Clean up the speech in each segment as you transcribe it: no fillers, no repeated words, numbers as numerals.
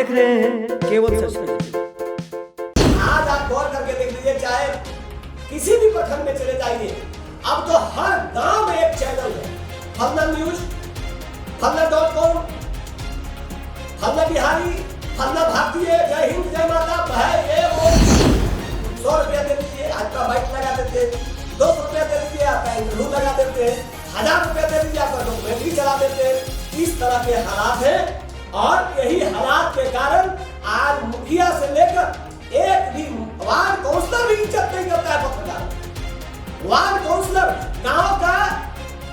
देख रहे हैं केवल सच न्यूज। आज आप गौर करके देख लीजिए, चाहे किसी भी प्रखंड में चले जाइए, अब तो हर गांव में एक चैनल है। फलना न्यूज, फलना.com, फलना बिहारी, फलना भारतीय, जय हिंद जय माता, भाई ये वो। 100 रुपया दे दीजिए, आपका बाइक लगा देते, 200 रुपया दे दीजिए, आपका इंटरव्यू लगा देते, 1000 रुपया दे दीजिए, आपका डॉक्यूमेंट्री चला देते। इस तरह के हालात है और यही हालात के कारण आज मुखिया से लेकर एक भी वार्ड काउंसलर भी इज्जत नहीं करता है। पत्रकार, वार्ड काउंसलर, गांव का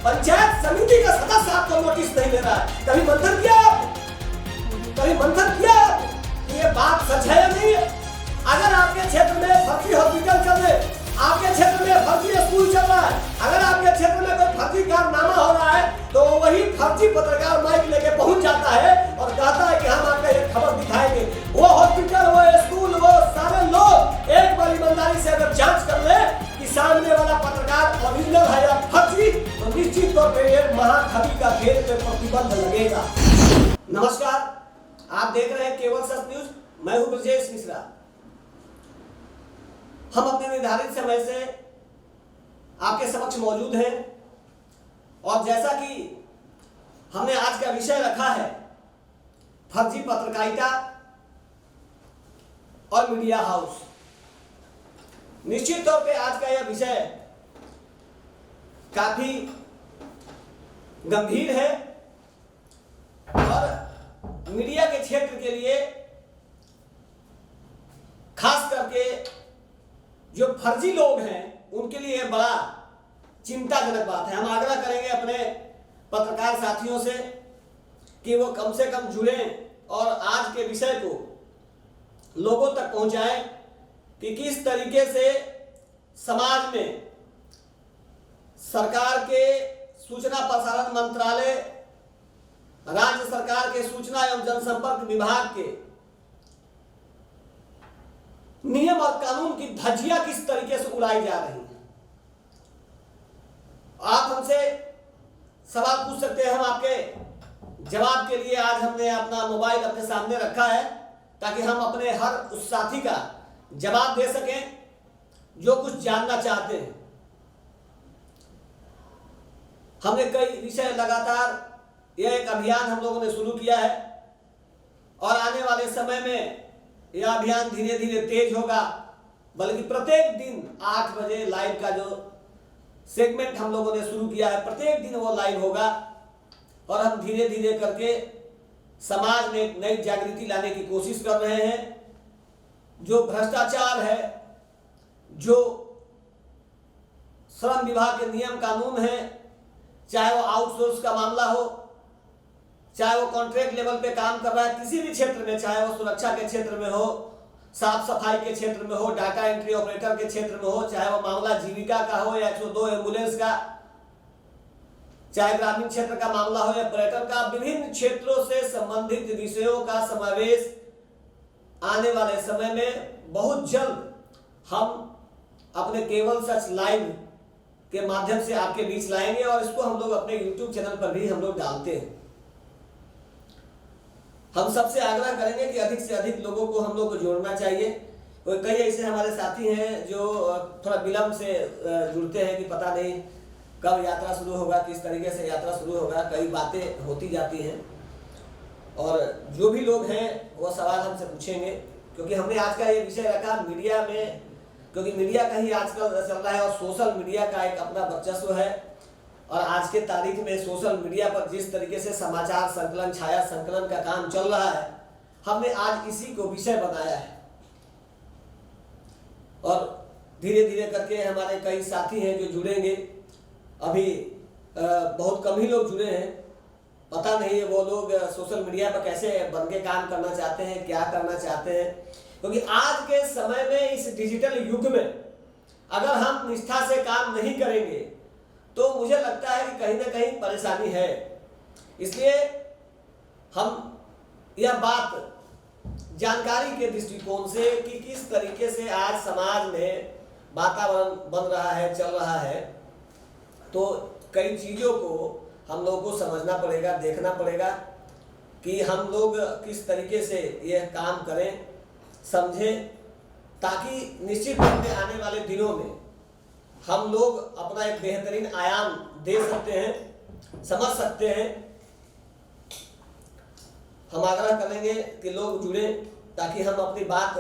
पंचायत समिति का सदस्य आपको नोटिस नहीं दे रहा है। कभी मंथन किया आपने? कभी मंथन किया आपने? ये बात सच है या नहीं है? अगर आपके क्षेत्र में फर्जी हॉस्पिटल चल रहे, आपके क्षेत्र में फर्जी स्कूल चल रहा है, अगर आपके क्षेत्र में कोई फर्जी कारनामा हो रहा है, तो वही फर्जी पत्रकार माइक लेके पहुंच जाता है और कहता है कि हम आपको एक खबर दिखाएंगे। वो हॉस्पिटल, वो स्कूल, वो सारे लोग एक बार ईमानदारी से अगर जांच कर ले कि सामने वाला पत्रकार ओरिजिनल है या फर्जी, तो निश्चित तौर पर ये महाखबी का खेल पे प्रतिबंध लगेगा। नमस्कार, आप देख रहे हैं केवल सच न्यूज। मैं हूं ब्रजेश मिश्रा। हम अपने निर्धारित समय से आपके समक्ष मौजूद हैं और जैसा कि हमने आज का विषय रखा है फर्जी पत्रकारिता और मीडिया हाउस, निश्चित तौर पे आज का यह विषय काफी गंभीर है और मीडिया के क्षेत्र के लिए खास करके जो फर्जी लोग हैं उनके लिए बड़ा चिंताजनक बात है। हम आग्रह करेंगे अपने पत्रकार साथियों से कि वो कम से कम जुड़ें और आज के विषय को लोगों तक पहुंचाएं कि किस तरीके से समाज में सरकार के सूचना प्रसारण मंत्रालय, राज्य सरकार के सूचना एवं जनसंपर्क विभाग के नियम और कानून की धज्जियां किस तरीके से उड़ाई जा रही है। आप हमसे सवाल पूछ सकते हैं, हम आपके जवाब के लिए आज हमने अपना मोबाइल अपने सामने रखा है ताकि हम अपने हर उस साथी का जवाब दे सकें जो कुछ जानना चाहते हैं। हमने कई विषय लगातार यह एक अभियान हम लोगों ने शुरू किया है और आने वाले समय में यह अभियान धीरे धीरे तेज होगा, बल्कि प्रत्येक दिन 8 बजे लाइव का जो सेगमेंट हम लोगों ने शुरू किया है, प्रत्येक दिन वो लाइव होगा और हम धीरे धीरे करके समाज में एक नई जागृति लाने की कोशिश कर रहे हैं। जो भ्रष्टाचार है, जो श्रम विभाग के नियम कानून है, चाहे वो आउटसोर्स का मामला हो, चाहे वो कॉन्ट्रैक्ट लेवल पे काम कर रहा है किसी भी क्षेत्र में, चाहे वो सुरक्षा के क्षेत्र में हो, साफ सफाई के क्षेत्र में हो, डाटा एंट्री ऑपरेटर के क्षेत्र में हो, चाहे वो मामला जीविका का हो या 102 एम्बुलेंस का, चाहे ग्रामीण क्षेत्र का मामला हो या पर्यटन का, विभिन्न क्षेत्रों से संबंधित विषयों का समावेश आने वाले समय में बहुत जल्द हम अपने केवल सच लाइव के माध्यम से आपके बीच लाएंगे और इसको हम लोग अपने YouTube चैनल पर भी हम लोग डालते हैं। हम सबसे आग्रह करेंगे कि अधिक से अधिक लोगों को हम लोग को जोड़ना चाहिए। कई ऐसे हमारे साथी हैं जो थोड़ा विलंब से जुड़ते हैं कि पता नहीं कब यात्रा शुरू होगा, किस तरीके से यात्रा शुरू होगा, कई बातें होती जाती हैं और जो भी लोग हैं वो सवाल हमसे पूछेंगे क्योंकि हमने आज का ये विषय रखा मीडिया में, क्योंकि मीडिया का ही आजकल चल रहा है और सोशल मीडिया का एक अपना वर्चस्व है और आज के तारीख में सोशल मीडिया पर जिस तरीके से समाचार संकलन, छाया संकलन का काम चल रहा है, हमने आज इसी को विषय बनाया है और धीरे धीरे करके हमारे कई साथी हैं जो जुड़ेंगे। अभी बहुत कम ही लोग जुड़े हैं, पता नहीं है वो लोग सोशल मीडिया पर कैसे बन के काम करना चाहते हैं, क्या करना चाहते हैं, क्योंकि आज के समय में इस डिजिटल युग में अगर हम निष्ठा से काम नहीं करेंगे तो मुझे लगता है कि कहीं ना कहीं परेशानी है। इसलिए हम यह बात जानकारी के दृष्टिकोण से कि किस तरीके से आज समाज में वातावरण बन रहा है, चल रहा है, तो कई चीज़ों को हम लोगों को समझना पड़ेगा, देखना पड़ेगा कि हम लोग किस तरीके से यह काम करें, समझें, ताकि निश्चित रूप में आने वाले दिनों में हम लोग अपना एक बेहतरीन आयाम दे सकते हैं, समझ सकते हैं। हम आग्रह करेंगे कि लोग जुड़ें ताकि हम अपनी बात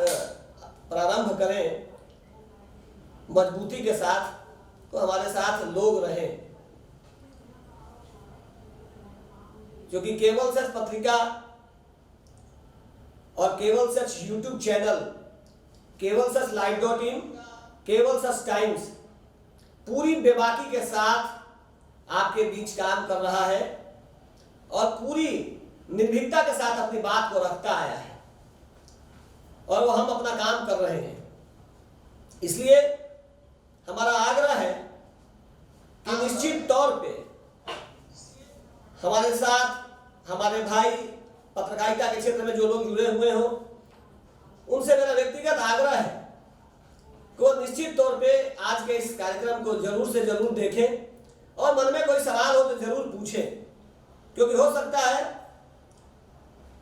प्रारंभ करें मजबूती के साथ, तो हमारे साथ लोग रहें, क्योंकि केवल सच पत्रिका और केवल सच यूट्यूब चैनल, केवल सच live.in, केवल सच टाइम्स पूरी बेबाकी के साथ आपके बीच काम कर रहा है और पूरी निर्भीकता के साथ अपनी बात को रखता आया है, और वो हम अपना काम कर रहे हैं। इसलिए हमारा आग्रह है कि निश्चित तौर पे हमारे साथ हमारे भाई पत्रकारिता के क्षेत्र में जो लोग जुड़े हुए हों, उनसे मेरा व्यक्तिगत आग्रह है कि वो निश्चित तौर पे आज के इस कार्यक्रम को जरूर से जरूर देखें और मन में कोई सवाल हो तो जरूर पूछें, क्योंकि हो सकता है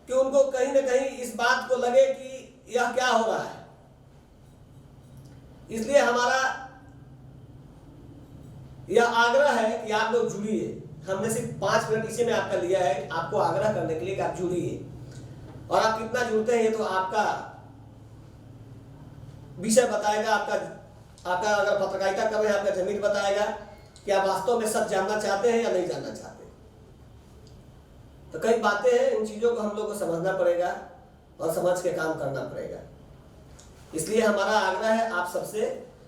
कि उनको कहीं न कहीं इस बात को लगे कि यह क्या हो रहा है। इसलिए हमारा यह आग्रह है कि आप लोग जुड़िए। हमने सिर्फ 5 मिनट इसी में आपका लिया है, आपको आग्रह करने के लिए कि आप जुड़िए, और आप कितना जुड़ते हैं ये तो आपका विषय बताएगा। आपका अगर पत्रकारिता कर रहे हैं, आपका जमीन बताएगा कि आप वास्तव में सच जानना चाहते हैं या नहीं जानना चाहते। तो कई बातें हैं, इन चीजों को हम लोग को समझना पड़ेगा और समझ के काम करना पड़ेगा। इसलिए हमारा आग्रह है आप सबसे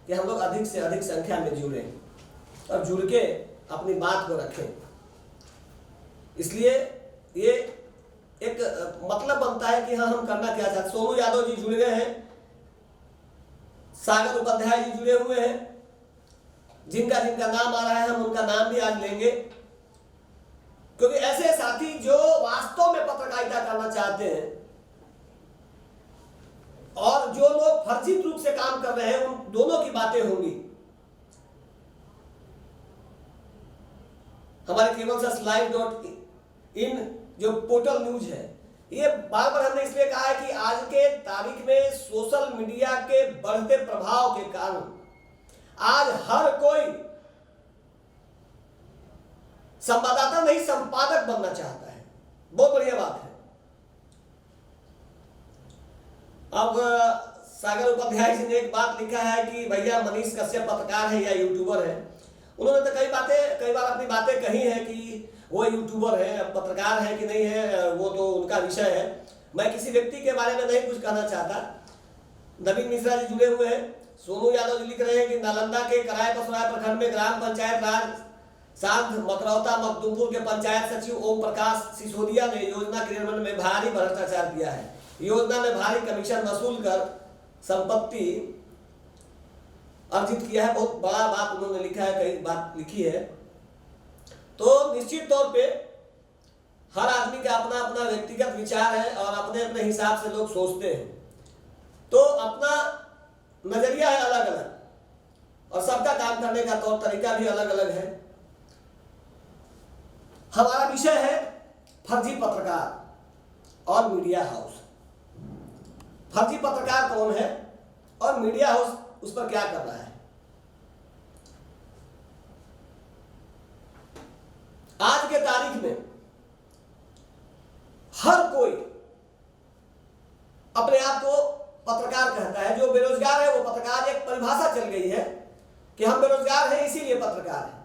कि हम लोग अधिक से अधिक संख्या में जुड़ें और जुड़ के अपनी बात को रखें। इसलिए ये एक मतलब बनता है कि हाँ, हम करना क्या चाहते। सोनू यादव जी जुड़ गए हैं, सागर उपाध्याय जी जुड़े हुए हैं, जिनका जिनका नाम आ रहा है हम उनका नाम भी आज लेंगे, क्योंकि ऐसे साथी जो वास्तव में पत्रकारिता करना चाहते हैं और जो लोग फर्जी रूप से काम कर रहे हैं, उन दोनों की बातें होंगी। हमारे केवल सच live.in जो पोर्टल न्यूज है, ये बार बार हमने इसलिए कहा है कि आज के तारीख में सोशल मीडिया के बढ़ते प्रभाव के कारण आज हर कोई संवाददाता नहीं संपादक बनना चाहता है। बहुत बढ़िया बात है। अब सागर उपाध्याय जी ने एक बात लिखा है कि भैया मनीष कश्यप पत्रकार है या यूट्यूबर है। उन्होंने तो कई बार अपनी बातें कही है कि वो यूट्यूबर है, पत्रकार है कि नहीं है वो तो उनका विषय है। मैं किसी व्यक्ति के बारे में नहीं कुछ कहना चाहता। नवीन मिश्रा जी जुड़े हुए हैं। सोनू यादव जी लिख रहे हैं कि नालंदा के कराय पसराय प्रखंड में ग्राम पंचायत राज सांध मकरौता मखदूमपुर के पंचायत सचिव ओम प्रकाश सिसोदिया ने योजना क्रियान्वयन में भारी भ्रष्टाचार किया है। योजना में भारी कमीशन वसूल कर संपत्ति अर्जित किया है। बहुत बड़ा बात उन्होंने लिखा है, कई बात लिखी है। तो निश्चित तौर पे हर आदमी का अपना अपना व्यक्तिगत विचार है और अपने अपने हिसाब से लोग सोचते हैं, तो अपना नजरिया है अलग अलग और सबका काम करने का तौर तरीका भी अलग अलग है। हमारा विषय है फर्जी पत्रकार और मीडिया हाउस। फर्जी पत्रकार कौन है और मीडिया हाउस उस पर क्या कर रहा है। आज के तारीख में हर कोई अपने आप को पत्रकार कहता है। जो बेरोजगार है वो पत्रकार, एक परिभाषा चल गई है कि हम बेरोजगार हैं इसीलिए पत्रकार हैं।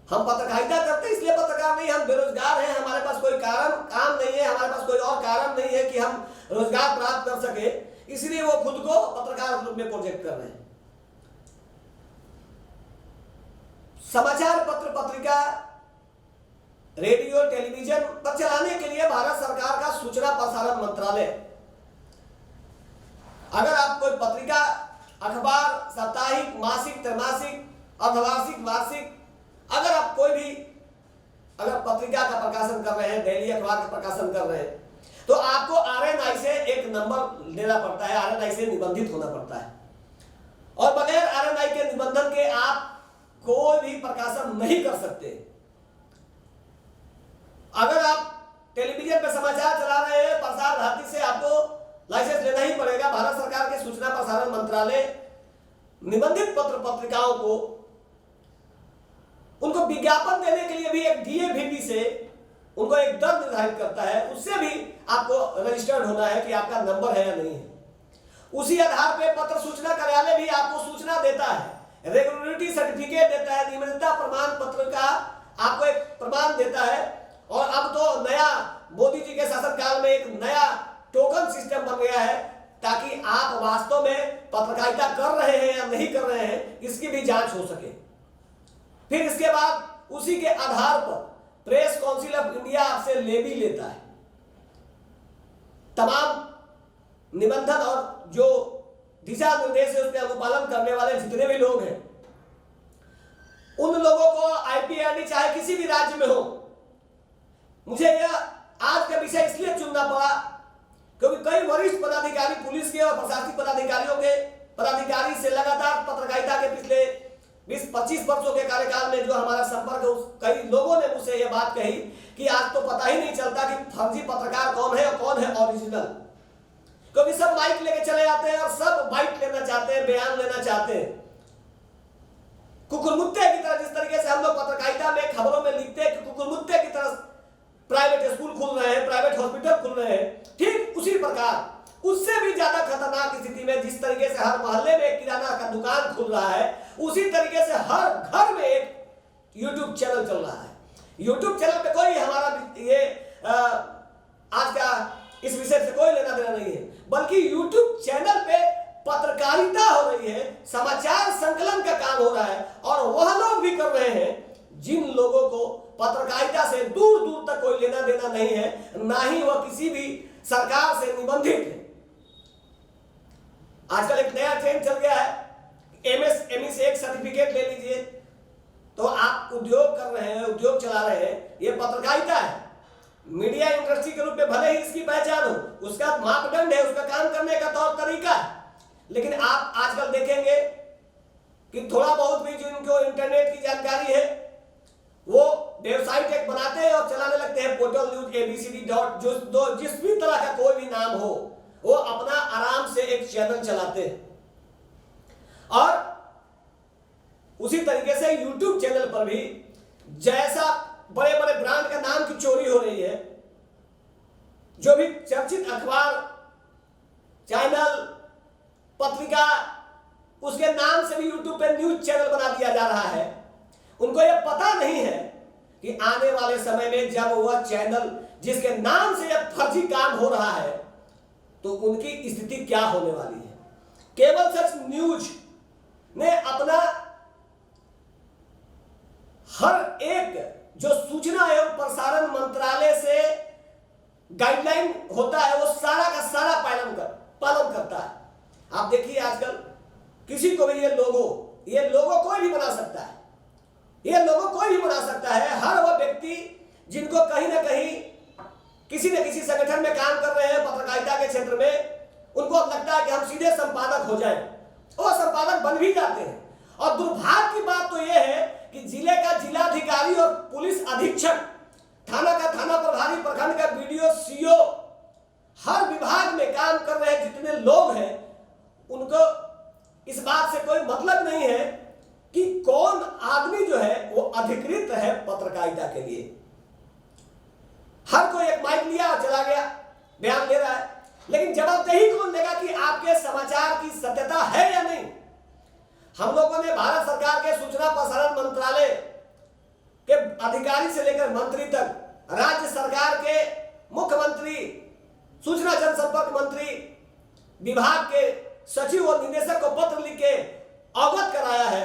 हम पत्रकारिता करते इसलिए पत्रकार नहीं, हम बेरोजगार हैं, हमारे पास कोई काम नहीं है, हमारे पास कोई और कारण नहीं है कि हम रोजगार प्राप्त कर सके, इसलिए वो खुद को पत्रकार रूप में प्रोजेक्ट कर रहे हैं। समाचार पत्र पत्रिका रेडियो टेलीविजन पर चलाने के लिए भारत सरकार का सूचना प्रसारण मंत्रालय, अगर आप कोई पत्रिका, अखबार, साप्ताहिक, मासिक, त्रैमासिक, अर्धवार्षिक, वार्षिक, अगर आप कोई भी पत्रिका का प्रकाशन कर रहे हैं, डेली अखबार का प्रकाशन कर रहे हैं, तो आपको आरएनआई से एक नंबर लेना पड़ता है, आरएनआई से निबंधित होना पड़ता है, और बगैर आरएनआई के निबंधन के आप कोई भी प्रकाशन नहीं कर सकते। अगर आप निबंधित पत्र पत्रिकाओं को उनको विज्ञापन देने के लिए भी एक डीएवीपी से उनको एक दर निर्धारित करता है, उससे भी आपको रजिस्टर्ड होना है कि आपका नंबर है या नहीं है। उसी आधार पे पत्र सूचना कार्यालय भी आपको सूचना देता है, रेगुलरिटी सर्टिफिकेट देता है, नियमितता प्रमाण पत्र का आपको एक प्रमाण देता है। और अब तो नया मोदी जी के शासनकाल में एक नया टोकन सिस्टम बन गया है, ताकि आप वास्तव में पत्रकारिता कर रहे हैं या नहीं कर रहे हैं इसकी भी जांच हो सके। फिर इसके बाद उसी के आधार पर प्रेस काउंसिल ऑफ इंडिया आपसे ले भी लेता है। तमाम निबंधन और जो दिशा निर्देश है उसके अनुपालन करने वाले जितने भी लोग हैं, उन लोगों को आईपीआरडी चाहे किसी भी राज्य में हो, मुझे यह आज का विषय इसलिए चुनना पड़ा क्योंकि कई वरिष्ठ पदाधिकारी पुलिस के और प्रशासनिक पदाधिकारी से लगातार पत्रकारिता के पिछले 20-25 वर्षों के कार्यकाल में जो हमारा संपर्क है, कई लोगों ने मुझसे यह बात कही कि आज तो पता ही नहीं चलता कि फर्जी पत्रकार कौन है और कौन है ओरिजिनल, क्योंकि सब माइक लेके चले आते हैं और सब बाइट लेना चाहते हैं, बयान लेना चाहते हैं। कुकुरमुत्ते की तरह, जिस तरीके से हम लोग पत्रकारिता में खबरों में लिखते हैं कि कुकुरमुत्ते की तरह प्राइवेट स्कूल खुल रहे हैं, प्राइवेट हॉस्पिटल खुल रहे हैं, ठीक उसी प्रकार उससे भी ज्यादा खतरनाक स्थिति में जिस तरीके से हर मोहल्ले में एक किराना का दुकान खुल रहा है, उसी तरीके से हर घर में एक यूट्यूब चैनल चल रहा है। यूट्यूब चैनल पे कोई हमारा ये आज का इस विषय से कोई लेना देना नहीं है, बल्कि यूट्यूब चैनल पे पत्रकारिता हो रही है, समाचार संकलन का काम हो रहा है, और वह लोग भी कर रहे हैं जिन लोगों को पत्रकारिता से दूर दूर तक कोई लेना देना नहीं है, ना ही वह किसी भी सरकार से निबंधित है। आजकल एक नया ट्रेंड चल गया है, एमएसएमई से एक सर्टिफिकेट ले लीजिए तो आप उद्योग कर रहे हैं, उद्योग चला रहे हैं, ये पत्रकारिता है। मीडिया इंडस्ट्री के रूप में भले ही इसकी पहचान हो, उसका मापदंड है, उसका काम करने का तौर तरीका है, लेकिन आप आजकल देखेंगे कि थोड़ा बहुत भी जिनको इंटरनेट की जानकारी है वो वेबसाइट एक बनाते हैं और चलाने लगते हैं, पोर्टल न्यूज abcd. जिस भी तरह का कोई भी नाम हो वो अपना आराम से एक चैनल चलाते हैं। और उसी तरीके से यूट्यूब चैनल पर भी जैसा बड़े बड़े ब्रांड का नाम की चोरी हो रही है, जो भी चर्चित अखबार, चैनल, पत्रिका, उसके नाम से भी यूट्यूब पे न्यूज चैनल बना दिया जा रहा है। उनको यह पता नहीं है कि आने वाले समय में जब वह चैनल जिसके नाम से यह फर्जी काम हो रहा है तो उनकी स्थिति क्या होने वाली है। केवल सच न्यूज ने अपना हर एक जो सूचना एवं प्रसारण मंत्रालय से गाइडलाइन होता है वो सारा का सारा पालन करता है। आप देखिए आजकल किसी को भी ये लोगो कोई भी बना सकता है, ये लोगो कोई भी बना सकता है। हर वो व्यक्ति जिनको कहीं ना कहीं किसी न किसी संगठन में काम कर रहे हैं पत्रकारिता के क्षेत्र में, उनको लगता है कि हम सीधे संपादक हो जाएं, और संपादक बन भी जाते हैं। और दुर्भाग्य की बात तो यह है कि जिले का जिलाधिकारी और पुलिस अधीक्षक, थाना का थाना प्रभारी, प्रखंड का बीडीओ, सीओ, हर विभाग में काम कर रहे जितने लोग हैं उनको इस बात से कोई मतलब नहीं है कि कौन आदमी जो है वो अधिकृत है पत्रकारिता के लिए। हर कोई एक माइक लिया और चला गया, बयान ले रहा है, लेकिन जवाबदेही कौन देगा कि आपके समाचार की सत्यता है या नहीं। हम लोगों ने भारत सरकार के सूचना प्रसारण मंत्रालय के अधिकारी से लेकर मंत्री तक, राज्य सरकार के मुख्यमंत्री, सूचना जनसंपर्क मंत्री, विभाग के सचिव और निदेशक को पत्र लिख के अवगत कराया है।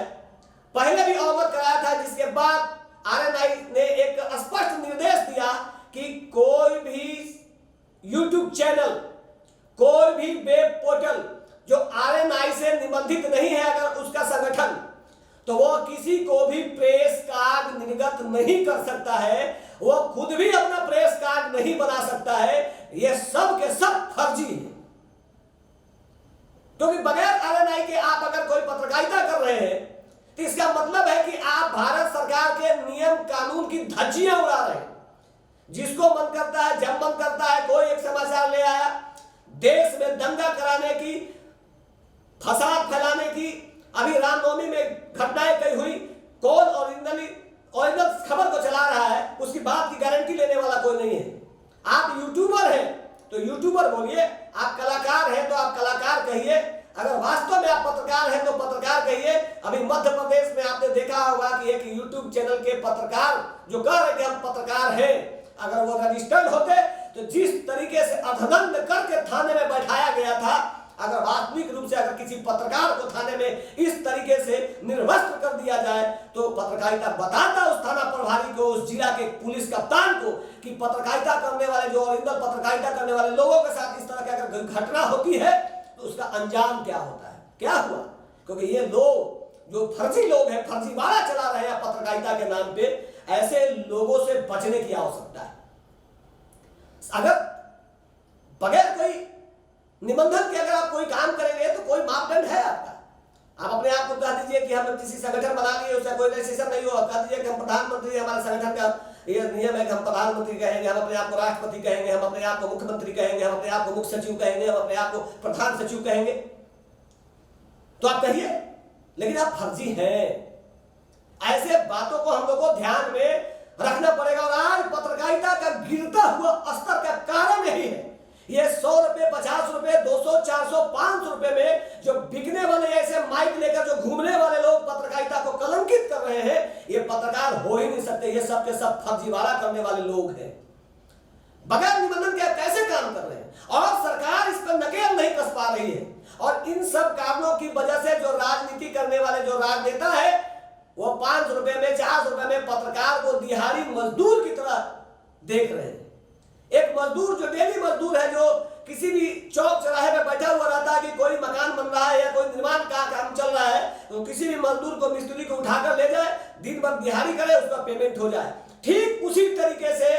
पहले भी अवगत कराया था, जिसके बाद आरएनआई ने एक स्पष्ट निर्देश दिया कि कोई भी यूट्यूब चैनल, कोई भी वेब पोर्टल जो आरएनआई से निबंधित नहीं है अगर उसका संगठन, तो वो किसी को भी प्रेस कार्ड निर्गत नहीं कर सकता है, वो खुद भी अपना प्रेस कार्ड नहीं बना सकता है। ये सब के सब फर्जी है, क्योंकि बगैर आरएनआई के आप अगर कोई पत्रकारिता कर रहे हैं तो इसका मतलब है कि आप भारत सरकार के नियम कानून की धज्जियां उड़ा रहे हैं। जिसको मन करता है, जब मन करता है, कोई एक समाचार ले आया, देश में दंगा कराने की, फसाद फैलाने की। अभी कॉलोनी में घटनाएं कई हुई, कौन ओरिजिनल खबर को चला रहा है उसकी बात की गारंटी लेने वाला कोई नहीं है। आप यूट्यूबर हैं तो यूट्यूबर बोलिए, आप कलाकार हैं तो आप कलाकार कहिए, अगर वास्तव में आप पत्रकार हैं तो पत्रकार कहिए। अभी मध्य प्रदेश में आपने देखा होगा कि एक यूट्यूब चैनल के पत्रकार जो कह रहे कि हम पत्रकार हैं, अगर वो रजिस्टर्ड होते तो जिस तरीके से अधदंड करके थाने में बैठाया गया था, अगर वास्तविक रूप से अगर किसी पत्रकार को थाने में इस तरीके से निर्वस्त्र कर दिया जाए तो पत्रकारिता बताता उस थाना प्रभारी को, उस जिला के पुलिस कप्तान को कि पत्रकारिता करने वाले, जो ओरिजिनल पत्रकारिता करने वाले लोगों के साथ इस तरह की अगर घटना होती है तो उसका अंजाम क्या होता है, क्या हुआ। क्योंकि ये लोग जो फर्जी लोग हैं, फर्जीवाड़ा चला रहे हैं पत्रकारिता के नाम पे, ऐसे लोगों से बचने की आवश्यकता है। अगर बगैर कोई निबंधन के अगर आप कोई काम करेंगे तो कोई मापदंड है आपका। आप अपने आप को कह दीजिए कि हम किसी संगठन बना लिए, उसका कोई रजिस्ट्रेशन नहीं हो, कह दीजिए कि हम प्रधानमंत्री, हमारे संगठन का ये नियम है कि हम प्रधानमंत्री कहेंगे, हम अपने आप को राष्ट्रपति कहेंगे, हम अपने आप को मुख्यमंत्री कहेंगे, हम अपने आप को मुख्य सचिव कहेंगे, हम अपने आप को प्रधान सचिव कहेंगे, तो आप कहिए, लेकिन आप फर्जी हैं। ऐसे बातों को हम लोग को ध्यान में रखना पड़ेगा। और आज पत्रकारिता का गिरता हुआ स्तर का कारण यही है। ये 100 रुपए, 50 रुपए, 200, 400, 500 रुपए में जो बिकने वाले, ऐसे माइक लेकर जो घूमने वाले लोग पत्रकारिता को कलंकित कर रहे हैं, ये पत्रकार हो ही नहीं सकते। ये सब के सब फर्जीवाड़ा करने वाले लोग हैं, बगैर निबंधन के कैसे काम कर रहे हैं, और सरकार इस पर नकेल नहीं कस पा रही है। और इन सब कारणों की वजह से जो राजनीति करने वाले जो राजनेता है, वो 5 रुपए में, 4 रुपए में पत्रकार को दिहाड़ी मजदूर की तरह देख रहे हैं। एक मजदूर जो डेली मजदूर है, जो किसी भी चौक चौराहे में बैठा हुआ रहता है कि कोई मकान बन रहा है या कोई निर्माण का काम चल रहा है, तो किसी भी मजदूर को, मिस्त्री को उठाकर ले जाए, दिन भर दिहाड़ी करे, उसका पेमेंट हो जाए। ठीक उसी तरीके से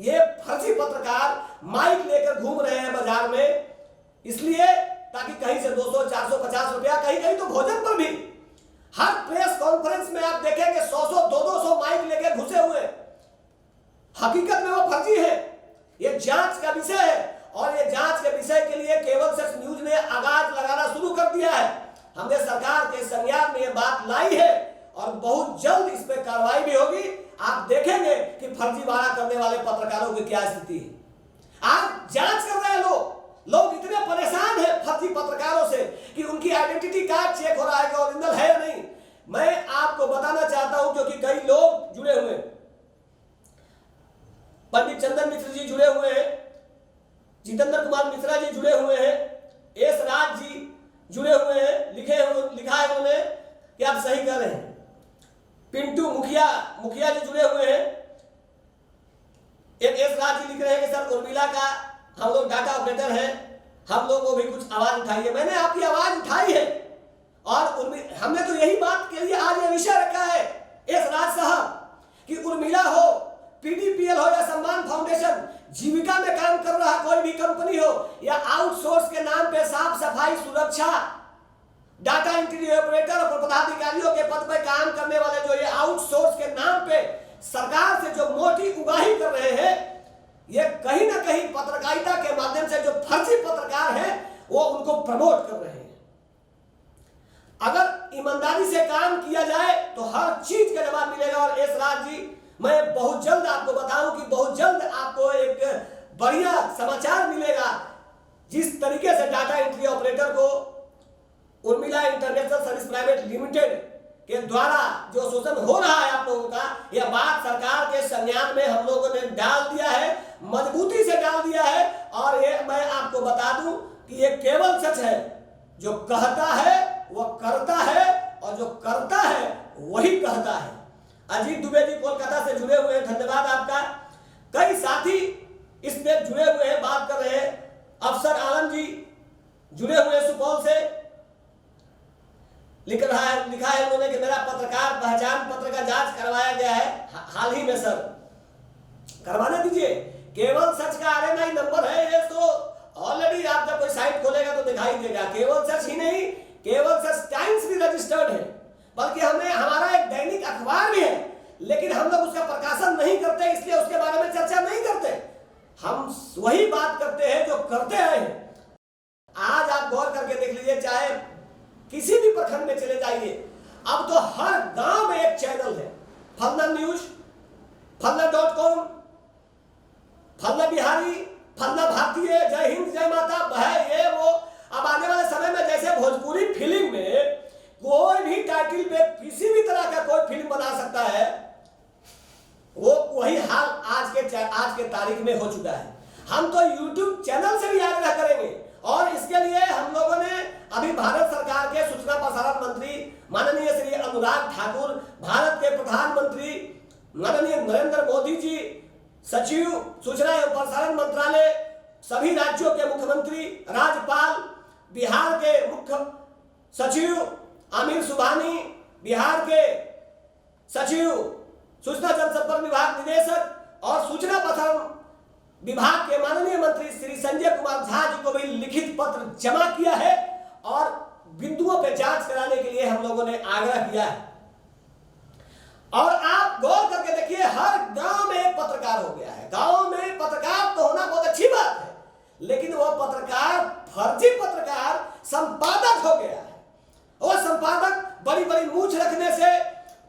ये फर्जी पत्रकार माइक लेकर घूम रहे हैं बाजार में, इसलिए ताकि कहीं से 200, 400, 50 रुपया, कहीं कहीं तो भोजन पर भी। हर प्रेस कॉन्फ्रेंस में आप देखेंगे 100, 200 माइक लेकर घुसे हुए। हकीकत में वो फर्जी है। ये जांच का विषय है, और ये जांच के विषय के लिए केवल सच न्यूज ने आगाज लगाना शुरू कर दिया है। हमने सरकार के संज्ञान में ये बात लाई है और बहुत जल्द इस पर कार्रवाई भी होगी। आप देखेंगे कि फर्जीवाड़ा करने वाले पत्रकारों की क्या स्थिति है। आज जांच कर रहे हैं लोग इतने परेशान हैं फर्जी पत्रकारों से कि उनकी आइडेंटिटी कार्ड चेक हो रहा है कि ओरिजिनल है या नहीं। मैं आपको बताना चाहता हूं, क्योंकि कई लोग जुड़े हुए हैं, पंडित चंदन मिश्र जी जुड़े हुए हैं, जितेंद्र कुमार मिश्रा जी जुड़े हुए हैं, एस राज जी जुड़े हुए हैं, लिखा है उन्होंने कि आप सही कर रहे हैं। पिंटू मुखिया जी जुड़े हुए हैं। एक एस राज जी लिख रहे हैं कि सर उर्मिला का हम लोग डाटा ऑपरेटर हैं, हम लोग को भी कुछ आवाज उठाइए। मैंने आपकी आवाज उठाई है, और हमने तो यही बात के लिए आज ये विषय रखा है एस राज साहब कि उर्मिला हो, पीडीपीएल हो या सम्मान फाउंडेशन, जीविका में काम कर रहा कोई भी कंपनी हो, या आउटसोर्स के नाम पे साफ सफाई, सुरक्षा, डाटा एंट्री ऑपरेटर और पदाधिकारियों के पद पर काम करने वाले जो ये आउटसोर्स के नाम पे सरकार से जो मोटी उगाही कर रहे हैं, ये कहीं ना कहीं पत्रकारिता के माध्यम से जो फर्जी पत्रकार हैं वो उनको प्रमोट कर रहे हैं। अगर ईमानदारी से काम किया जाए तो हर चीज का जवाब मिलेगा। और एस राज जी, मैं बहुत जल्द आपको बताऊं कि बहुत जल्द आपको एक बढ़िया समाचार मिलेगा। जिस तरीके से डाटा एंट्री ऑपरेटर को Urmila international service private limited के द्वारा जो शोषण हो रहा है आप लोगों का, यह बात सरकार के संज्ञान में हम लोगों ने डाल दिया है, मजबूती से डाल दिया है। और ये मैं आपको बता दूं कि ये केवल सच है, जो कहता है वो करता है, और जो करता है वही कहता है। अजीत दुबे जी कोलकाता से जुड़े हुए हैं, धन्यवाद आपका। कई साथी इसमें जुड़े हुए हैं, बात कर रहे हैं। अफसर आलम जी जुड़े हुए हैं सुपौल से, लिखा है उन्होंने कि मेरा पत्रकार पहचान पत्र का जांच करवाया गया है हाल ही में। सर करवाने दीजिए, केवल सच का RNI नंबर है ये, तो ऑलरेडी आप जब कोई साइट खोलेगा तो दिखाई देगा। केवल सच ही नहीं, केवल सच टाइम्स भी रजिस्टर्ड है, बल्कि हमारा एक दैनिक अखबार भी है, लेकिन हम लोग उसका प्रकाशन नहीं करते, इसलिए उसके बारे में चर्चा नहीं करते। हम वही बात करते हैं जो करते हैं। आज आप गौर करके देख लीजिए, चाहे किसी भी प्रखंड में चले जाइए, अब तो हर गांव में एक चैनल है, फलना न्यूज, फलना.com, फलना बिहारी, फलना भारतीय, जय हिंद जय माता, ये वो। अब आने वाले समय में जैसे भोजपुरी फिल्म में कोई भी टाइटल पे किसी भी तरह का कोई फिल्म बना सकता है, वो वही हाल आज के तारीख में हो चुका है। हम तो YouTube चैनल से भी आग्रह करेंगे और इसके लिए हम लोगों ने अभी भारत सरकार के सूचना प्रसारण मंत्री माननीय श्री अनुराग ठाकुर, भारत के प्रधानमंत्री माननीय नरेंद्र मोदी जी, सचिव सूचना एवं प्रसारण मंत्रालय, सभी राज्यों के मुख्यमंत्री, राज्यपाल, बिहार के मुख्य सचिव आमिर सुबहानी, बिहार के सचिव सूचना जनसंपर्क विभाग निदेशक और सूचना प्रसारण विभाग के माननीय मंत्री श्री संजय कुमार झा जी को भी लिखित पत्र जमा किया है और बिंदुओं पे जांच कराने के लिए हम लोगों ने आग्रह किया है। और आप गौर करके देखिए, हर गांव में एक पत्रकार हो गया है। गांव में पत्रकार तो होना बहुत अच्छी बात है, लेकिन वो पत्रकार फर्जी पत्रकार संपादक हो गया है। वो संपादक बड़ी बड़ी मूछ रखने से,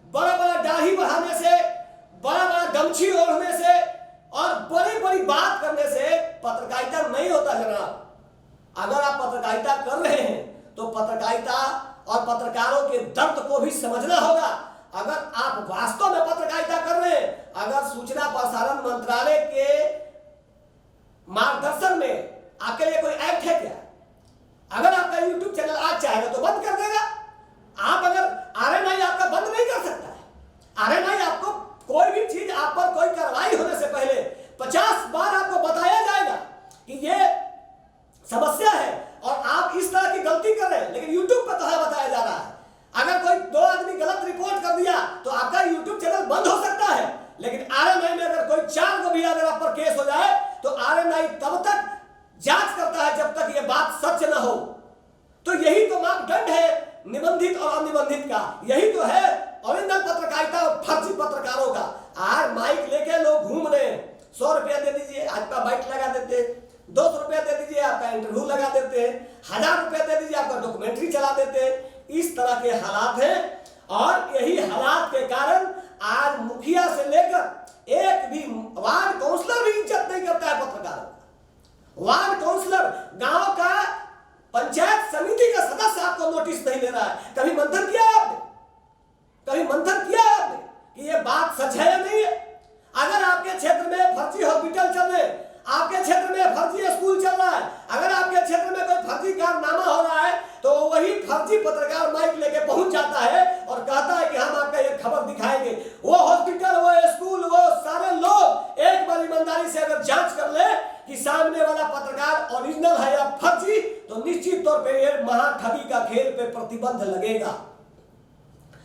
बड़ा बड़ा दाढ़ी बढ़ाने से, बड़ा बड़ा गमछी ओढ़ने से और बड़ी बड़ी बात करने से पत्रकारिता नहीं होता जनाब। अगर आप पत्रकारिता कर रहे हैं तो पत्रकारिता और पत्रकारों के दर्द को भी समझना होगा। अगर आप वास्तव में पत्रकारिता कर रहे हैं, अगर सूचना प्रसारण मंत्रालय के मार्गदर्शन में आपके लिए कोई एक्ट है क्या? अगर आपका YouTube चैनल आज चाहेगा तो बंद कर देगा। आप अगर RNI आपका बंद नहीं कर सकता है। RNI आपको कोई भी चीज आप पर कोई कार्रवाई होने से पहले 50 बार आपको बताया जाएगा कि ये समस्या है और आप इस तरह की गलती कर रहे हैं, लेकिन YouTube पर कहाँ बताया जा रहा है। अगर कोई 2 आदमी गलत रिपोर्ट कर दिया तो आपका YouTube चैनल बंद हो सकता है, लेकिन RNI में अगर कोई 4 को भी अगर आप पर केस हो जाए तो RNI तब तक जांच करता है जब तक ये बात सच न हो। तो यही तो मापदंड है निबंधित और अनिबंधित का, यही तो है ओरिजिनल पत्रकारिता और फर्जी पत्रकारों का। आज माइक लेके लोग घूम रहे हैं, 100 रुपया दे दीजिए आपका बाइट लगा देते हैं, 200 रुपया दे दीजिए आपका इंटरव्यू लगा देते हैं, 1000 रुपया दे दीजिए आपका डॉक्यूमेंट्री चला देते हैं। इस तरह के हालात हैं और यही हालात के कारण आज मुखिया से लेकर एक भी वार्ड काउंसलर भी इज्जत नहीं करता है पत्रकारों का। वार्ड काउंसलर, गांव का पंचायत समिति का सदस्य आपको नोटिस नहीं ले रहा है। कभी मंथन किया आपने? कभी मंथन किया आपने कि ये बात सच है या नहीं है? अगर आपके क्षेत्र में फर्जी हॉस्पिटल चल रहे, आपके क्षेत्र में फर्जी स्कूल चल रहा है, अगर आपके क्षेत्र में कोई फर्जी कारनामा हो रहा है, तो वही फर्जी पत्रकार माइक लेके पहुंच जाता है और कहता है कि हम आपका ये खबर दिखाएंगे। वो हॉस्पिटल, वो स्कूल, वो सारे लोग एक बार ईमानदारी से अगर जांच कर ले कि सामने वाला पत्रकार ओरिजिनल है या फर्जी, तो निश्चित तौर पे ये महाठगी का खेल पे प्रतिबंध लगेगा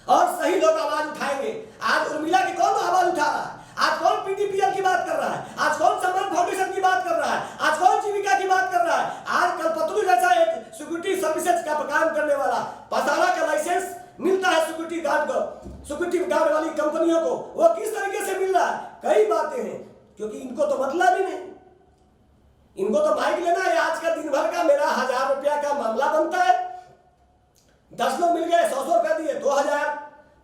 और सही लोग आवाज उठाएंगे। आज उर्मिला की कौन आवाज उठा रहा है? आज कौन PTPL की बात कर रहा है? आज कौन सम्मान फाउंडेशन की बात कर रहा है? आज कौन जीविका की बात कर रहा है? आज कलपतरू जैसा एक सिक्योरिटी सर्विसेज का काम करने वाला, पसारा का लाइसेंस मिलता है सिक्योरिटी गार्ड को, सिक्योरिटी गार्ड वाली कंपनियों को, वो किस तरीके से मिल रहा है? कई बातें हैं, क्योंकि इनको तो मतलब ही नहीं, इनको तो माइक लेना है। आज का दिन भर का मेरा 1000 रुपया का मामला बनता है। 10 लोग मिल गए 100 रुपया दिए 2000,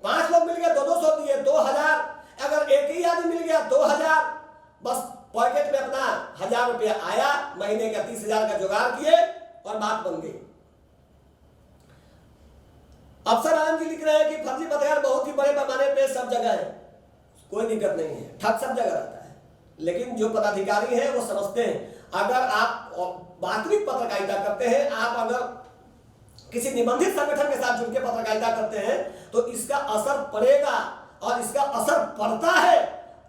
5 लोग मिल गए 200 दिए 2000, अगर एक ही आदमी मिल गया 2000, बस पॉकेट में अपना 1000 रुपया आया, महीने का 30,000 का जुगाड़ किए और बात बन गई। अफसर आनंद जी लिख रहे हैं कि फर्जी पत्रकार बहुत ही बड़े पैमाने पे सब जगह है, कोई दिक्कत नहीं है, ठग सब जगह रहता है, लेकिन जो पदाधिकारी है वो समझते हैं। अगर आप वास्तविक पत्रकारिता करते हैं, आप अगर किसी निबंधित संगठन के साथ जुड़कर पत्रकारिता करते हैं तो इसका असर पड़ेगा और इसका असर पड़ता है,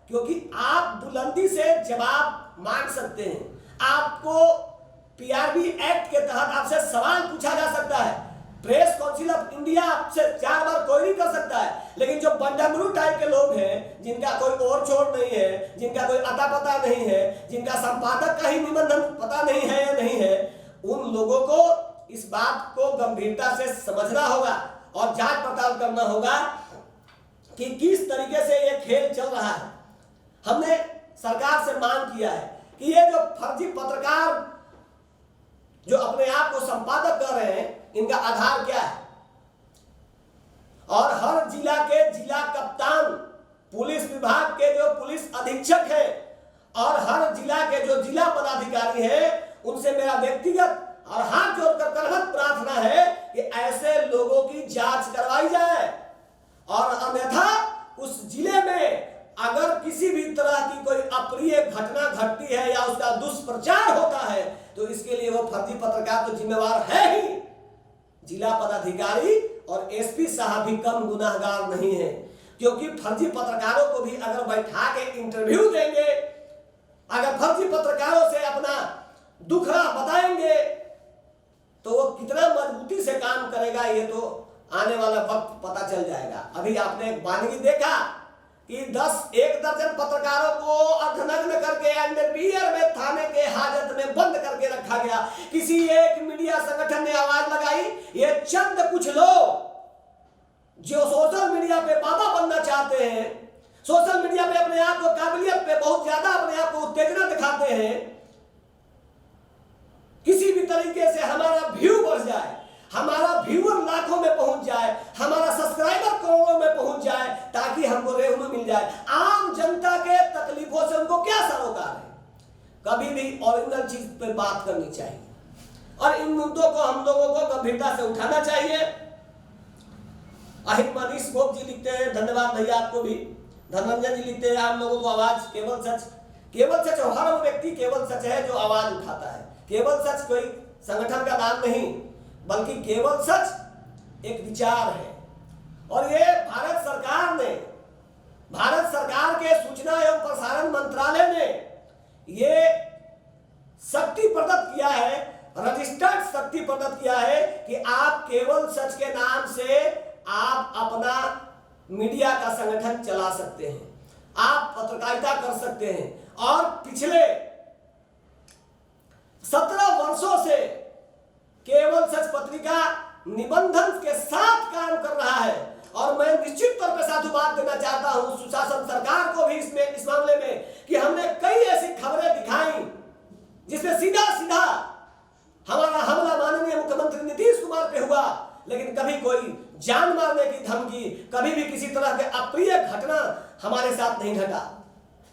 क्योंकि आप बुलंदी से जवाब मांग सकते हैं। आपको PRB एक्ट के तहत आपसे सवाल पूछा जा सकता है। प्रेस काउंसिल ऑफ इंडिया आपसे 4 बार कोई नहीं कर सकता है, लेकिन जो बंडमरू टाइप के लोग हैं, जिनका कोई और छोड़ नहीं है, जिनका कोई अता पता नहीं है, जिनका संपादक का ही निबंधन पता नहीं है या नहीं है, उन लोगों को इस बात को गंभीरता से समझना होगा और जांच पड़ताल करना होगा कि किस तरीके से ये खेल चल रहा है। हमने सरकार से मांग किया है कि ये जो फर्जी पत्रकार जो अपने आप को संपादक कर रहे हैं, इनका आधार क्या है? और हर जिला के जिला कप्तान, पुलिस विभाग के जो पुलिस अधीक्षक है और हर जिला के जो जिला पदाधिकारी है, उनसे मेरा व्यक्तिगत और हाथ जोड़कर करबद्ध प्रार्थना है कि ऐसे लोगों की जांच करवाई जाए और अन्यथा उस जिले में अगर किसी भी तरह की कोई अप्रिय घटना घटती है या उसका दुष्प्रचार होता है तो इसके लिए वो फर्जी पत्रकार तो जिम्मेवार है ही। जिला पदाधिकारी और एसपी साहब भी कम गुनाहगार नहीं है, क्योंकि फर्जी पत्रकारों को भी अगर बैठा के इंटरव्यू देंगे, अगर फर्जी पत्रकारों से अपना दुखड़ा बताएंगे तो वो कितना मजबूती से काम करेगा ये तो आने वाला वक्त पता चल जाएगा। अभी आपने एक वानगी देखा कि 1 दर्जन पत्रकारों को अर्धनग्न करके अंडरवियर में थाने के हाजत में बंद करके रखा गया। किसी एक मीडिया संगठन ने आवाज लगाई, ये चंद कुछ लोग जो सोशल मीडिया पे बाबा बनना चाहते हैं, सोशल मीडिया पे अपने आप को काबिलियत पे बहुत ज्यादा अपने आप को उत्तेजना दिखाते हैं, किसी भी तरीके से हमारा व्यू बढ़ जाए, हमारा व्यूअर लाखों में पहुंच जाए, हमारा सब्सक्राइबर करोड़ों में पहुंच जाए, ताकि हमको रेवेन्यू मिल जाए। आम जनता के तकलीफों से उनको क्या सरोकार है? कभी भी ओरिजिनल चीज पे बात करनी चाहिए और इन मुद्दों को हम लोगों को गंभीरता से उठाना चाहिए। अहित मनीष गोप जी लिखते हैं, धन्यवाद भैया आपको भी। धनंजय जी लिखते हैं, आप लोगों को आवाज केवल सच और हर वो व्यक्ति केवल सच है जो आवाज उठाता है। केवल सच कोई संगठन का नाम नहीं, बल्कि केवल सच एक विचार है। और ये भारत सरकार के सूचना एवं प्रसारण मंत्रालय ने ये शक्ति प्रदत्त किया है, रजिस्टर्ड शक्ति प्रदत्त किया है कि आप केवल सच के नाम से आप अपना मीडिया का संगठन चला सकते हैं, आप पत्रकारिता कर सकते हैं। और पिछले 17 वर्षों से केवल सच पत्रिका निबंधन के साथ काम कर रहा है और मैं निश्चित तौर पर साधुवाद देना चाहता हूं सुशासन सरकार को भी इस मामले में कि हमने कई ऐसी खबरें दिखाई जिसमें सीधा हमारा हमला माननीय मुख्यमंत्री नीतीश कुमार पे हुआ, लेकिन कभी कोई जान मारने की धमकी, कभी भी किसी तरह के अप्रिय घटना हमारे साथ नहीं घटा,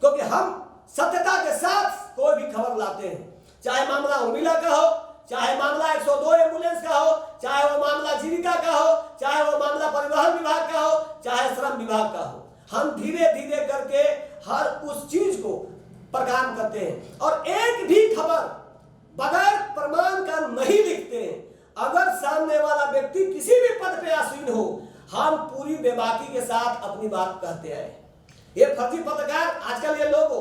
क्योंकि हम सत्यता के साथ कोई भी खबर लाते हैं। चाहे मामला उर्मिला का हो, चाहे मामला 102 एम्बुलेंस का हो, चाहे वो मामला जीविका का हो, चाहे वो मामला परिवहन विभाग का हो, चाहे श्रम विभाग का हो, हम धीरे धीरे करके हर उस चीज को पर काम करते हैं और एक भी खबर बगैर प्रमाण का नहीं लिखते हैं। अगर सामने वाला व्यक्ति किसी भी पद पे आसीन हो, हम पूरी बेबाकी के साथ अपनी बात कहते हैं। ये फर्जी पत्रकार आजकल ये लोगो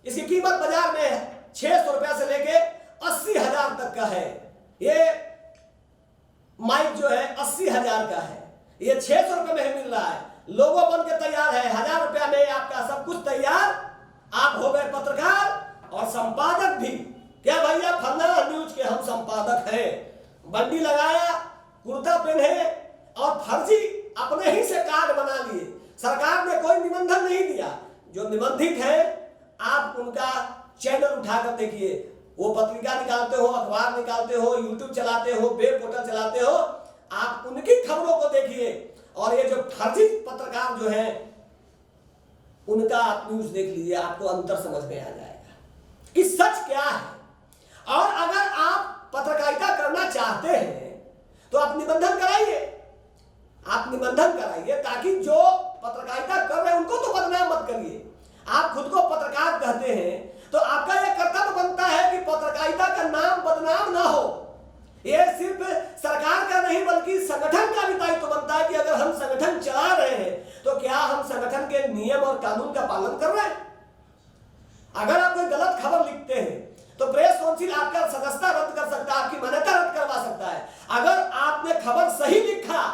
इसकी कीमत बाजार में 600 रुपया से लेके 80,000 तक का है। ये माइक जो है 80,000 का है, ये 600 रुपये में ही मिल रहा है। लोगो बन के तैयार है, 1000 रुपया में आपका सब कुछ तैयार, आप हो गए पत्रकार और संपादक भी। क्या भैया फलना न्यूज के हम संपादक हैं, बंडी लगाया, कुर्ता पहने और फर्जी अपने ही से कार्ड बना लिए। सरकार ने कोई निबंधन नहीं दिया। जो निबंधित है आप उनका चैनल उठाकर देखिए, वो पत्रिका निकालते हो, अखबार निकालते हो, यूट्यूब चलाते हो, वेब पोर्टल चलाते हो, आप उनकी खबरों को देखिए। और ये जो फर्जी पत्रकार जो है उनका आप न्यूज देख लीजिए, आपको अंतर समझ में आ जाएगा कि सच क्या है। और अगर आप पत्रकारिता करना चाहते हैं तो आप निबंधन कराइए, आप निबंधन कराइए, ताकि जो पत्रकारिता कर रहे हैं उनको तो बदनाम मत करिए। आप खुद को पत्रकार कहते हैं तो आपका यह कर्तव्य बनता है कि पत्रकारिता का नाम बदनाम ना हो। यह सिर्फ सरकार का नहीं बल्कि संगठन का भी दायित्व बनता है कि अगर हम संगठन चला रहे हैं तो क्या हम संगठन के नियम और कानून का पालन कर रहे हैं। अगर आप कोई गलत खबर लिखते हैं तो प्रेस काउंसिल आपका सदस्यता रद्द कर सकता है, आपकी मान्यता रद्द करवा सकता है। अगर आपने खबर सही लिखा,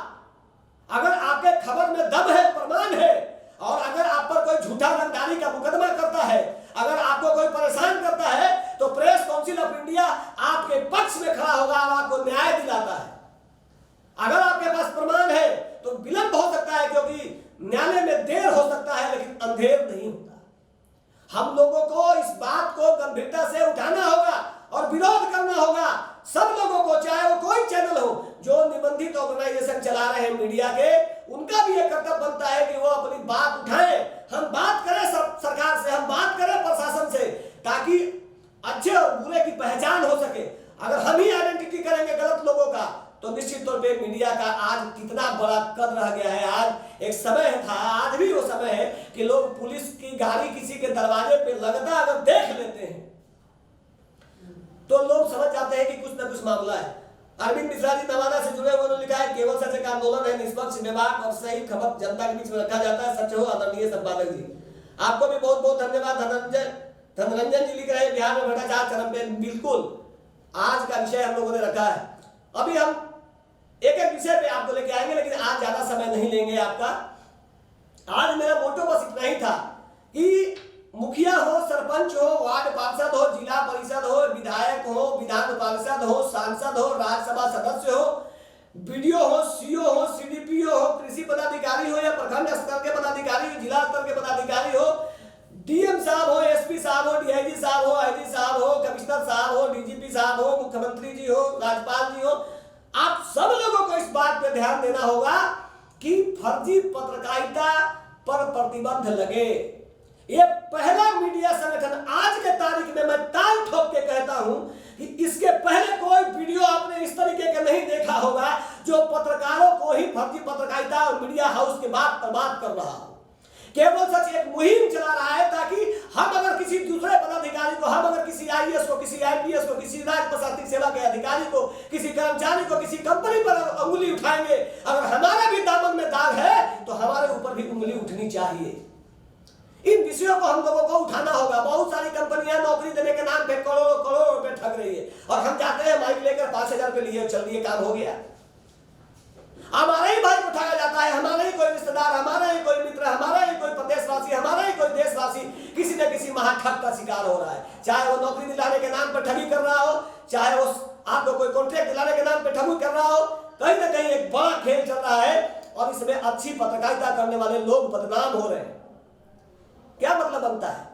अगर आपके खबर में दम है, प्रमाण है, और अगर आप पर कोई झूठा रंगदारी का मुकदमा करता है, अगर आपको कोई परेशान करता है, तो प्रेस काउंसिल ऑफ इंडिया आपके पक्ष में खड़ा होगा और आपको न्याय दिलाता है। अगर आपके पास प्रमाण है तो विलंब हो सकता है, क्योंकि न्यायालय में देर हो सकता है लेकिन अंधेर नहीं होता। हम लोगों को इस बात को गंभीरता से उठाना होगा और विरोध करना होगा सब लोगों को, चाहे वो कोई चैनल हो जो निबंधित ऑर्गेनाइजेशन चला रहे हैं मीडिया के, उनका भी यह कर्तव्य बनता है कि वो अपनी बात उठाएं। हम बात करें सरकार से, हम बात करें प्रशासन से, ताकि अच्छे और बुरे की पहचान हो सके। अगर हम ही आइडेंटिटी करेंगे गलत लोगों का, तो निश्चित तौर पे मीडिया का आज कितना बड़ा कद रह गया है। आज एक समय था, आज भी वो समय है कि लोग पुलिस की गाड़ी किसी के दरवाजे पे लगता अगर देख लेते हैं तो लोग समझ जाते हैं कि कुछ ना कुछ मामला है। अरविंद मिश्रा जी नवादा से जुड़े हुए लिखा है, केवल सच का आंदोलन है, निष्पक्ष विभाग और सही खबर जनता के बीच में रखा जाता है, सच हो आदरणीय संपादक जी। आपको भी बहुत बहुत धन्यवाद। धनरंजन जी लिख रहे हैं, बिहार में भ्रष्टाचार चरम पे। बिल्कुल आज का विषय हम लोगों ने रखा है। अभी हम एक एक विषय पे आपको लेके आएंगे, लेकिन आज ज्यादा समय नहीं लेंगे आपका। आज मेरा मोटो बस इतना ही था कि मुखिया हो, सरपंच हो, वार्ड पार्षद हो, जिला परिषद हो, विधायक हो, विधान पार्षद हो, सांसद हो, राज्यसभा सदस्य हो, बीडीओ हो, सीओ हो, सीडीपीओ हो, कृषि पदाधिकारी हो या प्रखंड स्तर के पदाधिकारी हो, जिला स्तर के पदाधिकारी हो, डीएम साहब हो, एसपी साहब हो, डीआईजी साहब हो, आईजी साहब हो, कमिश्नर साहब हो, डीजीपी साहब हो, मुख्यमंत्री जी हो, राज्यपाल जी हो, आप सब लोगों को इस बात पे ध्यान देना होगा कि फर्जी पत्रकारिता पर प्रतिबंध लगे। ये पहला मीडिया संगठन आज के तारीख में, मैं ताल ठोक के कहता हूं कि इसके पहले कोई वीडियो आपने इस तरीके का नहीं देखा होगा जो पत्रकारों को ही फर्जी पत्रकारिता और मीडिया हाउस के बाद बर्बाद कर रहा हो। केवल सच एक मुहिम चला रहा है ताकि हम अगर किसी दूसरे पदाधिकारी को, हम अगर किसी आईएएस को, किसी आईपीएस को, किसी राज्य प्रशासनिक सेवा के अधिकारी को, किसी कर्मचारी को, किसी कंपनी पर उंगली उठाएंगे, अगर हमारा भी दामन में दाग है तो हमारे ऊपर भी उंगली उठनी चाहिए। इन विषयों को हम लोगों को उठाना होगा। बहुत सारी कंपनियां नौकरी देने के नाम पे करोड़ों करोड़ों रुपए ठग रही है, और हम जाते हैं माइक लेकर 5,000 रुपए लिए, चल दिए, काम हो गया। हमारा ही भाई उठाया जाता है, हमारा ही कोई रिश्तेदार, हमारा ही कोई मित्र, हमारा ही कोई प्रदेशवासी, हमारा ही कोई देशवासी किसी न किसी महाठग का शिकार हो रहा है। चाहे वो नौकरी दिलाने के नाम पर ठगी कर रहा हो, चाहे वो आपको कोई कॉन्ट्रैक्ट दिलाने के नाम पर ठगी कर रहा हो, कहीं ना कहीं एक बड़ा खेल चल रहा है और इसमें अच्छी पत्रकारिता करने वाले लोग बदनाम हो रहे हैं। क्या मतलब बनता है?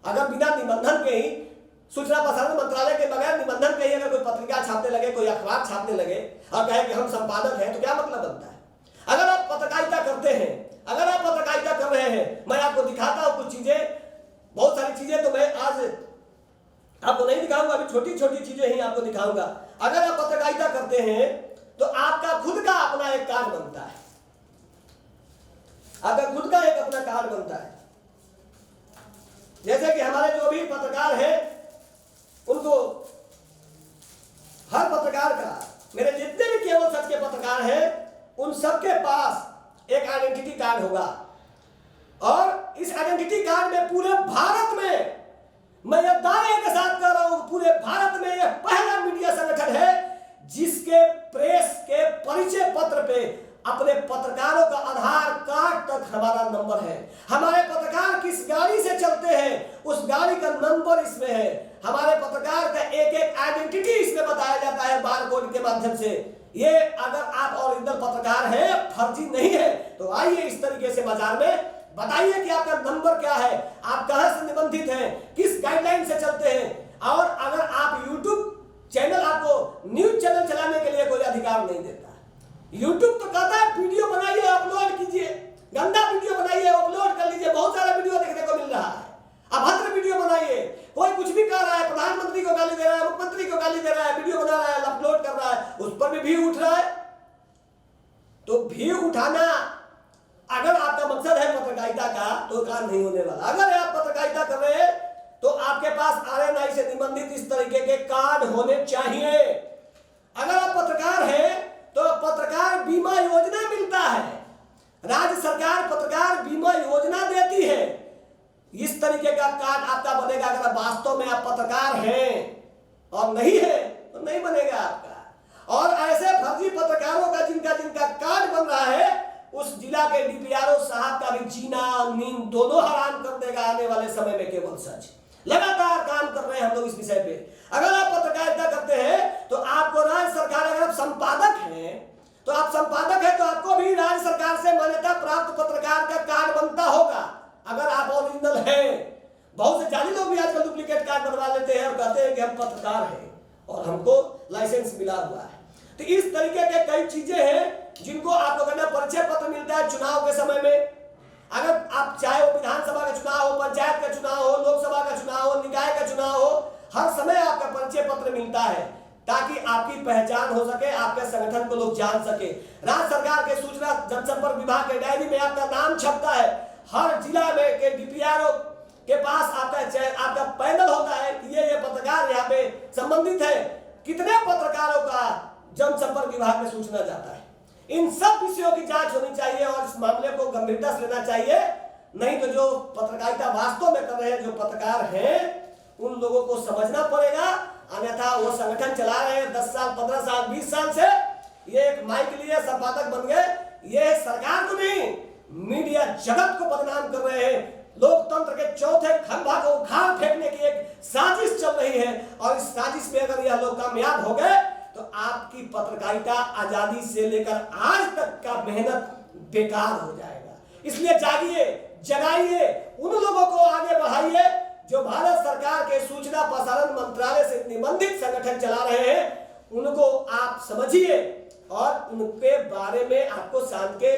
अगर बिना निबंधन के ही, सूचना प्रसारण मंत्रालय के बगैर निबंधन के ही अगर कोई पत्रिका छापने लगे, कोई अखबार छापने लगे और कहे कि हम संपादक हैं, तो क्या मतलब बनता है? अगर आप पत्रकारिता करते हैं, अगर आप पत्रकारिता कर रहे हैं, मैं आपको दिखाता हूं कुछ चीजें, बहुत सारी चीजें तो मैं आज आपको नहीं दिखाऊंगा, अभी छोटी छोटी चीजें ही आपको दिखाऊंगा। अगर आप पत्रकारिता करते हैं तो आपका खुद का अपना एक कार्ड बनता है, आपका खुद का एक अपना कार्ड बनता है। जैसे कि हमारे जो भी पत्रकार हैं उनको, हर पत्रकार का, मेरे जितने भी केवल सच के पत्रकार हैं उन सबके पास एक आइडेंटिटी कार्ड होगा, और इस आइडेंटिटी कार्ड में पूरे भारत में, मैं यह दावे के साथ कह रहा हूं, पूरे भारत में यह पहला मीडिया संगठन है जिसके प्रेस के परिचय पत्र पे अपने पत्रकारों का आधार कार्ड तक हमारा नंबर है। हमारे पत्रकार किस गाड़ी से चलते हैं उस गाड़ी का नंबर इसमें है। हमारे पत्रकार का एक एक आइडेंटिटी इसमें बताया जाता है बारकोड के माध्यम से। ये अगर आप ओरिजिनल पत्रकार हैं, फर्जी नहीं है, तो आइए इस तरीके से बाजार में बताइए कि आपका नंबर क्या है, आप कहां से निबंधित हैं, किस गाइडलाइन से चलते हैं। और अगर आप यूट्यूब चैनल, आपको न्यूज चैनल चलाने के लिए कोई अधिकार नहीं देता। यूट्यूब तो कहता है वीडियो बनाइए, अपलोड कीजिए, गंदा वीडियो बनाइए, अपलोड कर लीजिए, बहुत सारा वीडियो देखने को मिल रहा है। अभद्र वीडियो बनाइए, कोई कुछ भी कर रहा है, प्रधानमंत्री को गाली दे रहा है, मुख्यमंत्री को गाली दे रहा है, वीडियो बना रहा है, अपलोड कर रहा है, उस पर भी व्यू उठ रहा है। तो व्यू उठाना अगर आपका मकसद है पत्रकारिता का, तो काम नहीं होने वाला। अगर आप पत्रकारिता कर रहे हैं तो आपके पास आरएनआई से निबंधित इस तरीके के कार्ड होने चाहिए। अगर आप पत्रकार हैं तो पत्रकार बीमा योजना मिलता है, राज्य सरकार पत्रकार बीमा योजना देती है। इस तरीके का कार्ड आपका बनेगा अगर वास्तव में आप पत्रकार हैं, और नहीं है तो नहीं बनेगा आपका। और ऐसे फर्जी पत्रकारों का जिनका कार्ड बन रहा है, उस जिला के डीपीआरओ साहब का भी जीना नींद दोनों हराम कर देगा आने वाले समय में। केवल सच लगातार काम कर रहे हैं हम लोग इस विषय पे। अगर आप पत्रकारिता करते हैं तो आपको राज्य सरकार, अगर आप संपादक हैं तो आप संपादक हैं तो आपको भी राज्य सरकार से मान्यता प्राप्त पत्रकार का कार्ड बनता होगा। अगर आप ओरिजिनल हैं, बहुत से जाली लोग भी आजकल डुप्लीकेट कार्ड बनवा लेते हैं और कहते हैं कि हम पत्रकार हैं और हमको लाइसेंस मिला हुआ है। तो इस तरीके के कई चीजें हैं जिनको आपको करना। परिचय पत्र मिलता है चुनाव के समय में, अगर आप चाहे वो विधानसभा का चुनाव हो, पंचायत का चुनाव हो, लोकसभा का चुनाव हो, निकाय का चुनाव हो, हर समय आपका परिचय पत्र मिलता है ताकि आपकी पहचान हो सके, आपके संगठन को लोग जान सके। राज्य सरकार के सूचना जनसंपर्क विभाग के डायरी में आपका नाम छपता है। हर जिला में के डीपीआरओ के पास आपका पैनल होता है कि ये पत्रकार यहाँ पे संबंधित है। कितने पत्रकारों का जनसंपर्क विभाग में सूचना जाता है। इन सब विषयों की जांच होनी चाहिए और इस मामले को गंभीरता से लेना चाहिए। नहीं तो जो पत्रकारिता वास्तव में कर रहे हैं, जो पत्रकार हैं, उन लोगों को समझना पड़ेगा। अन्यथा वो संगठन चला रहे हैं 10 साल, 15 साल, 20 साल से, ये एक माइक के लिए संपादक बन गए। ये सरकार को नहीं, मीडिया जगत को बदनाम कर रहे हैं। लोकतंत्र के चौथे खंभा को उखाड़ फेंकने की एक साजिश चल रही है और इस साजिश में अगर यह लोग कामयाब हो गए तो आपकी पत्रकारिता आजादी से लेकर आज तक का मेहनत बेकार हो जाएगा। इसलिए जागिए, जगाइए, उन लोगों को आगे बढ़ाइए जो भारत सरकार के सूचना प्रसारण मंत्रालय से निबंधित संगठन चला रहे हैं। उनको आप समझिए और उनके बारे में आपको शान के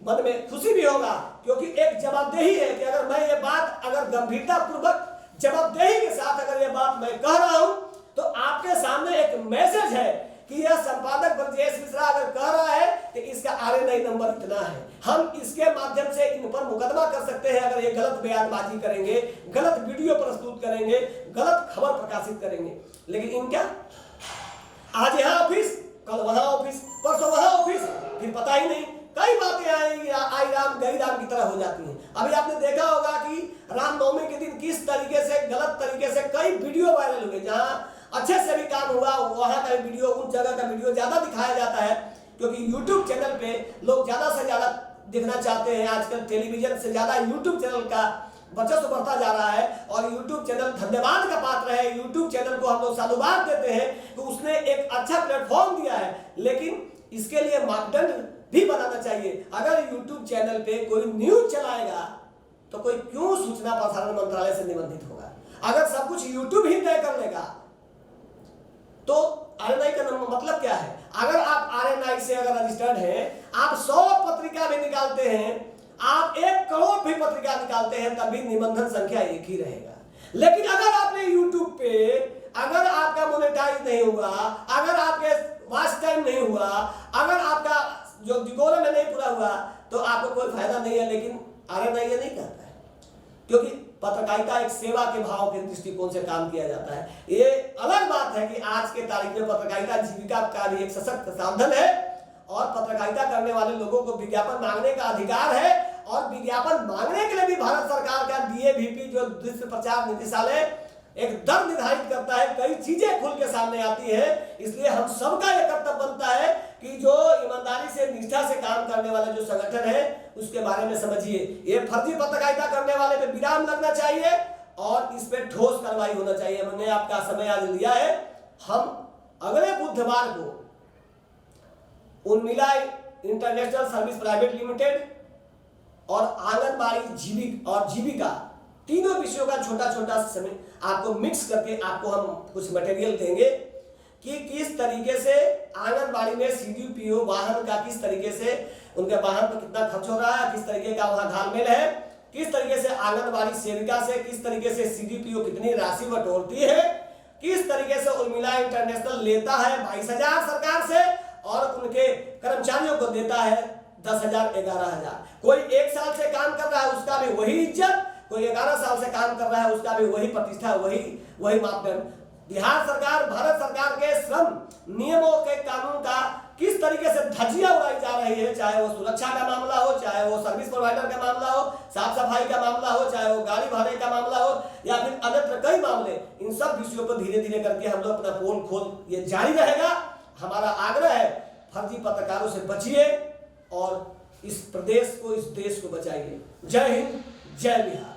मन में खुशी भी होगा, क्योंकि एक जवाबदेही है कि अगर मैं ये बात अगर गंभीरता पूर्वक जवाबदेही के साथ अगर ये बात मैं कह रहा हूं तो आपके सामने एक मैसेज है कि यह संपादक ब्रजेश मिश्रा अगर कह रहा है कि इसका RNI नंबर इतना है, हम इसके माध्यम से इन पर मुकदमा कर सकते हैं अगर ये गलत बयानबाजी करेंगे, गलत वीडियो प्रस्तुत करेंगे, गलत खबर प्रकाशित करेंगे। लेकिन इनका आज यहाँ ऑफिस, कल वहां ऑफिस, परसों वहां ऑफिस, फिर पता ही नहीं, कई बातें आई राम गई राम की तरह हो जाती हैं। अभी आपने देखा होगा कि रामनवमी के दिन किस तरीके से गलत तरीके से कई वीडियो वायरल हुए। जहां अच्छे से भी काम हुआ वहां का वीडियो, उन जगह का वीडियो ज्यादा दिखाया जाता है, क्योंकि YouTube चैनल पे लोग ज्यादा से ज्यादा देखना चाहते हैं। आजकल टेलीविजन से ज्यादा YouTube चैनल का वर्चस्व बढ़ता जा रहा है और YouTube चैनल धन्यवाद का पात्र है। YouTube चैनल को हम लोग साधुवाद देते हैं कि उसने एक अच्छा प्लेटफॉर्म दिया है, लेकिन इसके लिए मापदंड भी बनाना चाहिए। अगर YouTube चैनल पे कोई न्यूज चलाएगा तो कोई क्यों सूचना प्रसारण मंत्रालय से निबंधित होगा? अगर सब कुछ YouTube ही तय कर लेगा तो RNI का मतलब क्या है? अगर आप RNI से अगर रजिस्टर्ड हैं, आप 100 पत्रिका भी निकालते हैं, आप 1 करोड़ भी पत्रिका निकालते हैं, तब भी निबंधन संख्या एक ही रहेगा। लेकिन अगर आपने YouTube पे अगर आपका मोनेटाइज नहीं हुआ, अगर आपके वॉच टाइम नहीं हुआ, अगर आपका जो डिकोरम में नहीं पूरा हुआ, तो आपको कोई फायदा नहीं है। लेकिन RNI ये नहीं कहता है, क्योंकि पत्रकारिता एक सेवा के भाव के दृष्टिकोण से काम किया जाता है। ये अलग बात है कि आज के तारीख में पत्रकारिता जीविका का भी एक सशक्त साधन है और पत्रकारिता करने वाले लोगों को विज्ञापन मांगने का अधिकार है और विज्ञापन मांगने के लिए भी भारत सरकार का DAVP जो दृश्य प्रचार निदेशालय एक दर निर्धारित करता है। कई चीजें खुल के सामने आती है। इसलिए हम सबका यह कर्तव्य बनता है कि जो ईमानदारी से, निष्ठा से काम करने वाला जो संगठन है उसके बारे में समझिए। ये फर्जी पत्रकारिता करने वाले पे विराम लगना चाहिए और इस पे ठोस कार्रवाई होना चाहिए। मैंने आपका समय आज लिया है। हम अगले बुधवार को Urmila international service private limited और आंगनबाड़ी और जीविका तीनों विषयों का छोटा छोटा समय आपको मिक्स करके आपको हम कुछ मटेरियल देंगे कि किस तरीके से आंगनबाड़ी में CDPO वाहन का किस तरीके से उनके वाहन पर कितना खर्च हो रहा है, किस तरीके का वहां घालमेल है, किस तरीके से आंगनबाड़ी सेविका से किस तरीके से CDPO कितनी राशि बटोरती है, किस तरीके से उर्मिला इंटरनेशनल लेता है 22,000 सरकार से और उनके कर्मचारियों को देता है 10,000, 11,000। कोई 1 साल से काम कर रहा है उसका भी वही इज्जत, कोई 11 साल से काम कर रहा है उसका भी वही प्रतिष्ठा, वही मापदंड। बिहार सरकार, भारत सरकार के श्रम नियमों के कानून का किस तरीके से धज्जियां उड़ाई जा रही है, चाहे वो सुरक्षा का मामला हो, चाहे वो सर्विस प्रोवाइडर का मामला हो, साफ सफाई का मामला हो, चाहे वो गाड़ी भाड़े का मामला हो या फिर अन्य कई मामले, इन सब विषयों पर धीरे धीरे करके हम लोग अपना पोल खोल ये जारी रहेगा। हमारा आग्रह है फर्जी पत्रकारों से बचिए और इस प्रदेश को, इस देश को बचाइए। जय हिंद, जय बिहार।